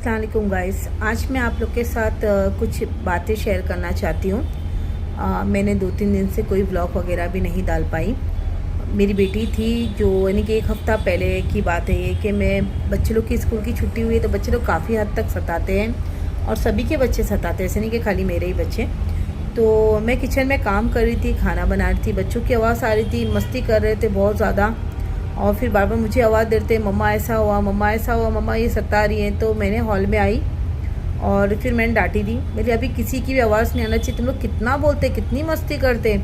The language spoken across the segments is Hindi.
अस्सलाम वालेकुम गाइस। आज मैं आप लोग के साथ कुछ बातें शेयर करना चाहती हूँ। मैंने 2-3 दिन से कोई व्लॉग वगैरह भी नहीं डाल पाई। मेरी बेटी थी जो यानी कि 1 हफ़्ता पहले की बात है ये कि मैं बच्चे लोग की स्कूल की छुट्टी हुई है तो बच्चे लोग काफ़ी हद तक सताते हैं और सभी के बच्चे सताते हैं, ऐसे नहीं कि खाली मेरे ही बच्चे। तो मैं किचन में काम कर रही थी, खाना बना रही थी, बच्चों की आवाज़ आ रही थी, मस्ती कर रहे थे बहुत ज़्यादा और फिर बार बार मुझे आवाज़ देते, मम्मा ऐसा हुआ, मम्मा ऐसा हुआ, मम्मा ये सता रही हैं। तो मैंने हॉल में आई और फिर मैंने डांटी दी, मेरी अभी किसी की भी आवाज़ नहीं आना चाहिए, तुम लोग कितना बोलते, कितनी मस्ती करते।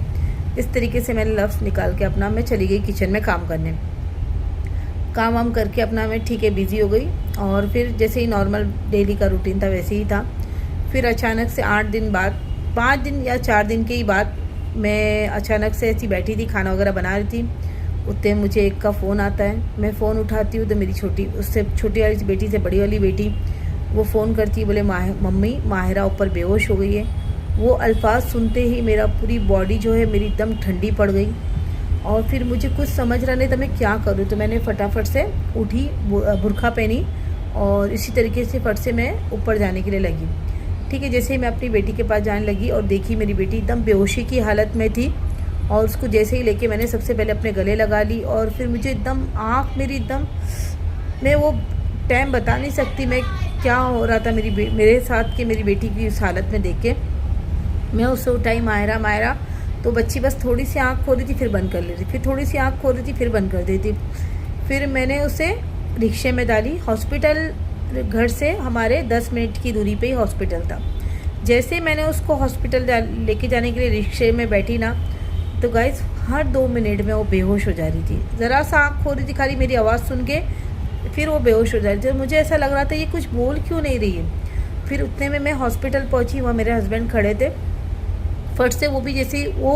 इस तरीके से मैंने लफ्ज़ निकाल के अपना मैं चली गई किचन में काम करने। काम वाम करके अपना मैं ठीक है बिज़ी हो गई और फिर जैसे ही नॉर्मल डेली का रूटीन था वैसे ही था। फिर अचानक से 8 दिन बाद, 5 दिन या 4 दिन के ही बाद मैं अचानक से ऐसी बैठी थी, खाना वगैरह बना रही थी। उतने मुझे एक का फ़ोन आता है, मैं फ़ोन उठाती हूँ तो मेरी उससे छोटी वाली बेटी से बड़ी वाली बेटी वो फ़ोन करती है, बोले मम्मी माहिरा ऊपर बेहोश हो गई है। वो अल्फाज सुनते ही मेरा पूरी बॉडी जो है मेरी एकदम ठंडी पड़ गई और फिर मुझे कुछ समझ रहा नहीं था मैं क्या करूँ। तो मैंने फटाफट से उठी, बुर्खा पहनी और इसी तरीके से फट से मैं ऊपर जाने के लिए लगी। ठीक है, जैसे ही मैं अपनी बेटी के पास जाने लगी और देखी मेरी बेटी एकदम बेहोशी की हालत में थी और उसको जैसे ही लेके मैंने सबसे पहले अपने गले लगा ली और फिर मुझे एकदम आँख मेरी एकदम, मैं वो टाइम बता नहीं सकती मैं क्या हो रहा था मेरे साथ कि मेरी बेटी की उस हालत में देख के मैं उससे उठाई, मायरा मायरा। तो बच्ची बस थोड़ी सी आँख खोल रही थी फिर बंद कर लेती, फिर थोड़ी सी आँख खोल रही थी फिर बंद कर देती। फिर मैंने उसे रिक्शे में डाली, हॉस्पिटल घर से हमारे 10 मिनट की दूरी पे ही हॉस्पिटल था। जैसे मैंने उसको हॉस्पिटल लेके जाने के लिए रिक्शे में बैठी ना, तो गाइस हर 2 मिनट में वो बेहोश हो जा रही थी। ज़रा सा आँख खोल रही थी खाली मेरी आवाज़ सुन के, फिर वो बेहोश हो जा रही थी। मुझे ऐसा लग रहा था ये कुछ बोल क्यों नहीं रही है। फिर उतने में मैं हॉस्पिटल पहुंची, वहाँ मेरे हस्बैंड खड़े थे। फट से वो भी, जैसे वो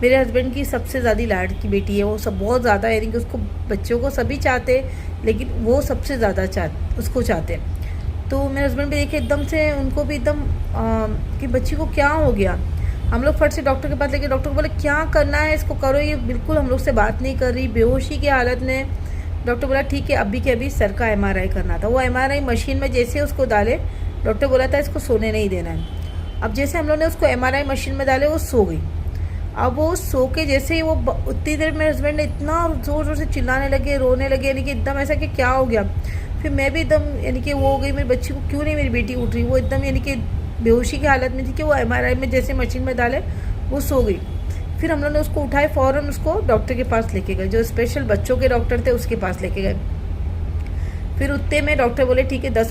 मेरे हस्बैंड की सबसे ज़्यादा लाड की बेटी है, वो सब बहुत ज़्यादा, यानी कि उसको बच्चों को सभी चाहते लेकिन वो सबसे ज़्यादा उसको चाहते। तो मेरे हस्बैंड भी देखे एकदम से, उनको भी एकदम कि बच्ची को क्या हो गया। हम लोग फट से डॉक्टर के पास लेके, डॉक्टर को बोले क्या करना है इसको करो, ये बिल्कुल हम लोग से बात नहीं कर रही, बेहोशी की हालत में। डॉक्टर बोला ठीक है, अभी के अभी सर का MRI करना था। वो MRI मशीन में जैसे उसको डाले, डॉक्टर बोला था इसको सोने नहीं देना है। अब जैसे हम लोग ने उसको MRI मशीन में डाले वो सो गई। अब वो सो के जैसे ही वो उतनी देर मेरे हस्बैंड ने इतना ज़ोर ज़ोर से चिल्लाने लगे, रोने लगे, यानी कि एकदम ऐसा कि क्या हो गया। फिर मैं भी एकदम, यानी कि वो हो गई, मेरी बच्ची को क्यों नहीं मेरी बेटी उठ रही, वो एकदम यानी कि बेहोशी की हालत में थी कि वो MRI में जैसे मशीन में डाले वो सो गई। फिर हम लोग ने उसको उठाए, फ़ौरन उसको डॉक्टर के पास लेके गए, जो स्पेशल बच्चों के डॉक्टर थे उसके पास लेके गए। फिर उतने में डॉक्टर बोले ठीक है 10